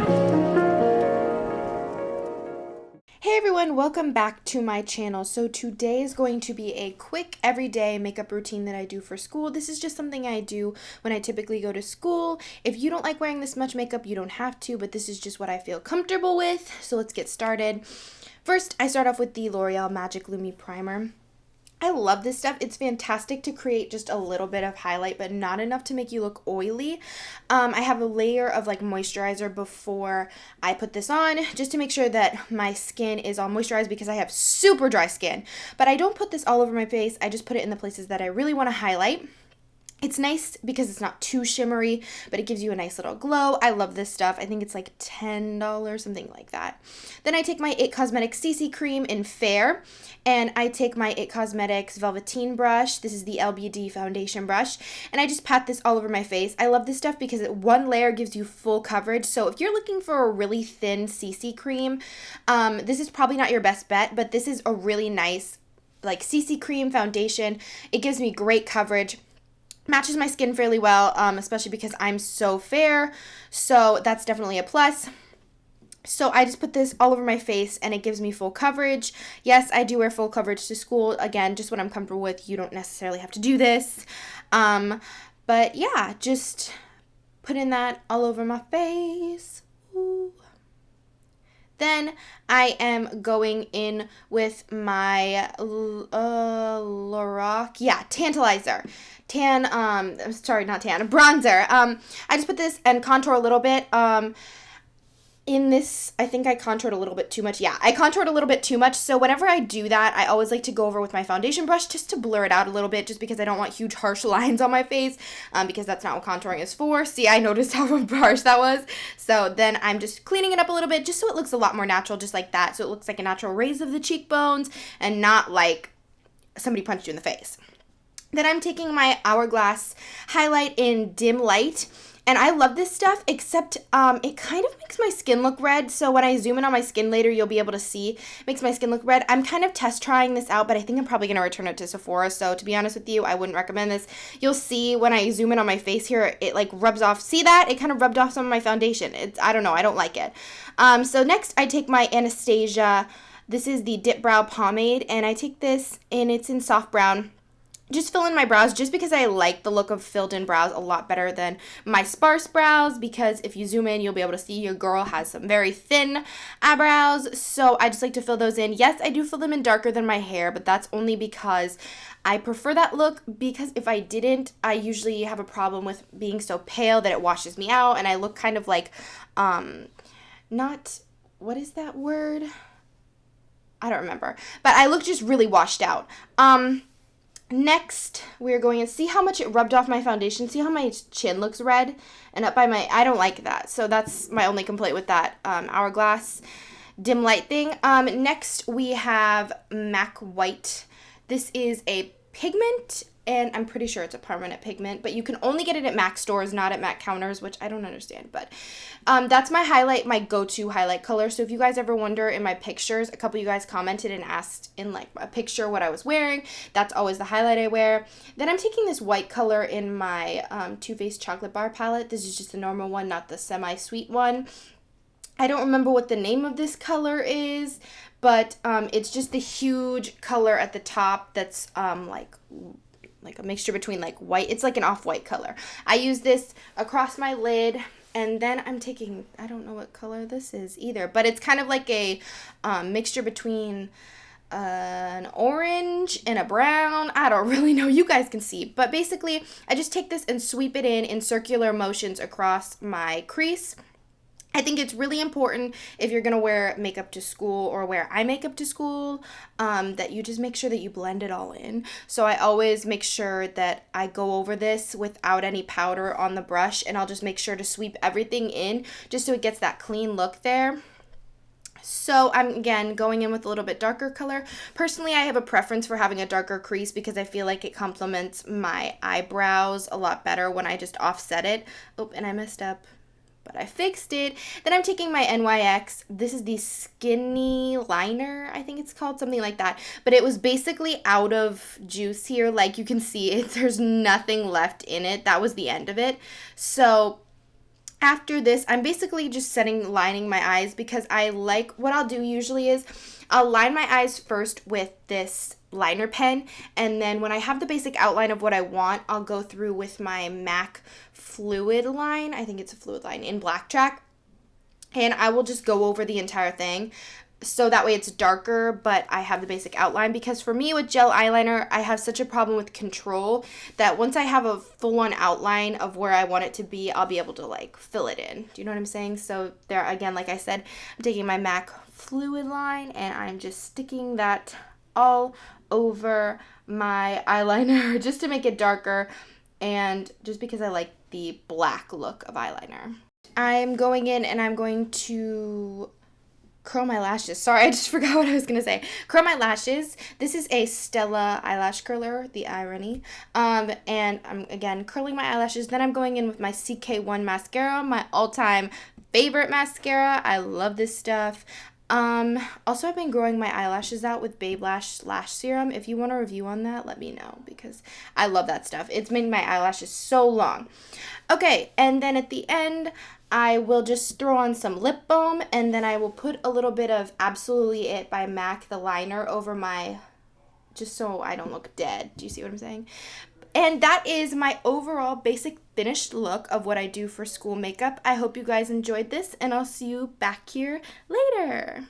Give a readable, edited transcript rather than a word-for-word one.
Hey everyone, welcome back to my channel. So today is going to be a quick everyday makeup routine that I do for school. This is just something I do when I typically go to school. If you don't like wearing this much makeup, you don't have to, but this is just what I feel comfortable with. So let's get started. First, I start off with the L'Oreal Magic Lumi Primer. I love this stuff. It's fantastic to create just a little bit of highlight, but not enough to make you look oily. I have a layer of like moisturizer before I put this on, just to make sure that my skin is all moisturized because I have super dry skin. But I don't put this all over my face. I just put it in the places that I really want to highlight. It's nice because it's not too shimmery, but it gives you a nice little glow. I love this stuff. I think it's like $10, something like that. Then I take my IT Cosmetics CC Cream in Fair, and I take my IT Cosmetics Velveteen brush. This is the LBD foundation brush, and I just pat this all over my face. I love this stuff because one layer gives you full coverage. So if you're looking for a really thin CC cream, this is probably not your best bet, but this is a really nice like CC cream foundation. It gives me great coverage. Matches my skin fairly well, especially because I'm so fair, so that's definitely a plus. So I just put this all over my face and it gives me full coverage. Yes, I do wear full coverage to school. Again, just what I'm comfortable with. You don't necessarily have to do this. But yeah, just putting that all over my face. Ooh. Then I am going in with my Lorac, Tantilizer. Bronzer. I just put this and contour a little bit. In this, I think I contoured a little bit too much. Yeah, I contoured a little bit too much. So whenever I do that, I always like to go over with my foundation brush just to blur it out a little bit, just because I don't want huge harsh lines on my face, because that's not what contouring is for. See, I noticed how harsh that was. So then I'm just cleaning it up a little bit just so it looks a lot more natural, just like that. So it looks like a natural raise of the cheekbones and not like somebody punched you in the face. Then I'm taking my Hourglass highlight in Dim Light. And I love this stuff, except it kind of makes my skin look red. So when I zoom in on my skin later, you'll be able to see it makes my skin look red. I'm kind of test trying this out, but I think I'm probably going to return it to Sephora. So to be honest with you, I wouldn't recommend this. You'll see when I zoom in on my face here, it like rubs off. See that? It kind of rubbed off some of my foundation. I don't know. I don't like it. So next I take my Anastasia. This is the Dip Brow Pomade, and I take this and it's in soft brown. Just fill in my brows just because I like the look of filled in brows a lot better than my sparse brows, because if you zoom in, you'll be able to see your girl has some very thin eyebrows. So I just like to fill those in. Yes, I do fill them in darker than my hair, but that's only because I prefer that look, because if I didn't, I usually have a problem with being so pale that it washes me out and I look kind of like, what is that word? I don't remember, but I look just really washed out. Next, we're going to see how much it rubbed off my foundation. See how my chin looks red and up by my, I don't like that. So that's my only complaint with that Hourglass dim light thing. Next, we have MAC White. This is a pigment, and I'm pretty sure it's a permanent pigment, but you can only get it at MAC stores, not at MAC counters, which I don't understand. But that's my highlight, my go-to highlight color. So if you guys ever wonder in my pictures, a couple of you guys commented and asked in like a picture what I was wearing. That's always the highlight I wear. Then I'm taking this white color in my Too Faced Chocolate Bar palette. This is just the normal one, not the semi-sweet one. I don't remember what the name of this color is, but it's just the huge color at the top that's like a mixture between like white. It's like an off-white color. I use this across my lid, and then I'm taking, I don't know what color this is either, but it's kind of like a mixture between an orange and a brown. I don't really know. You guys can see. But basically, I just take this and sweep it in circular motions across my crease. I think it's really important if you're going to wear makeup to school or wear eye makeup to school, that you just make sure that you blend it all in. So I always make sure that I go over this without any powder on the brush, and I'll just make sure to sweep everything in just so it gets that clean look there. So I'm, again, going in with a little bit darker color. Personally, I have a preference for having a darker crease because I feel like it complements my eyebrows a lot better when I just offset it. Oh, and I messed up, but I fixed it. Then I'm taking my NYX. This is the Skinny Liner, I think it's called, something like that. But it was basically out of juice here. Like you can see it, there's nothing left in it. That was the end of it. So After this, I'm basically just lining my eyes because I like, what I'll do usually is I'll line my eyes first with this liner pen, and then when I have the basic outline of what I want, I'll go through with my MAC fluid line. I think it's a fluid line in Black Track, and I will just go over the entire thing. So that way it's darker, but I have the basic outline, because for me with gel eyeliner, I have such a problem with control that once I have a full-on outline of where I want it to be, I'll be able to like fill it in. Do you know what I'm saying? So there again, like I said, I'm taking my MAC fluid line and I'm just sticking that all over my eyeliner just to make it darker, and just because I like the black look of eyeliner. I'm going in and I'm going to curl my lashes. Sorry, I just forgot what I was going to say. Curl my lashes. This is a Stella eyelash curler, the Irony. And I'm, again, curling my eyelashes. Then I'm going in with my CK1 mascara, my all-time favorite mascara. I love this stuff. Also, I've been growing my eyelashes out with Babe Lash Lash Serum. If you want a review on that, let me know, because I love that stuff. It's made my eyelashes so long. Okay, and then at the end, I will just throw on some lip balm, and then I will put a little bit of Absolutely It by MAC, the liner, over my, just so I don't look dead. Do you see what I'm saying? And that is my overall basic finished look of what I do for school makeup. I hope you guys enjoyed this, and I'll see you back here later.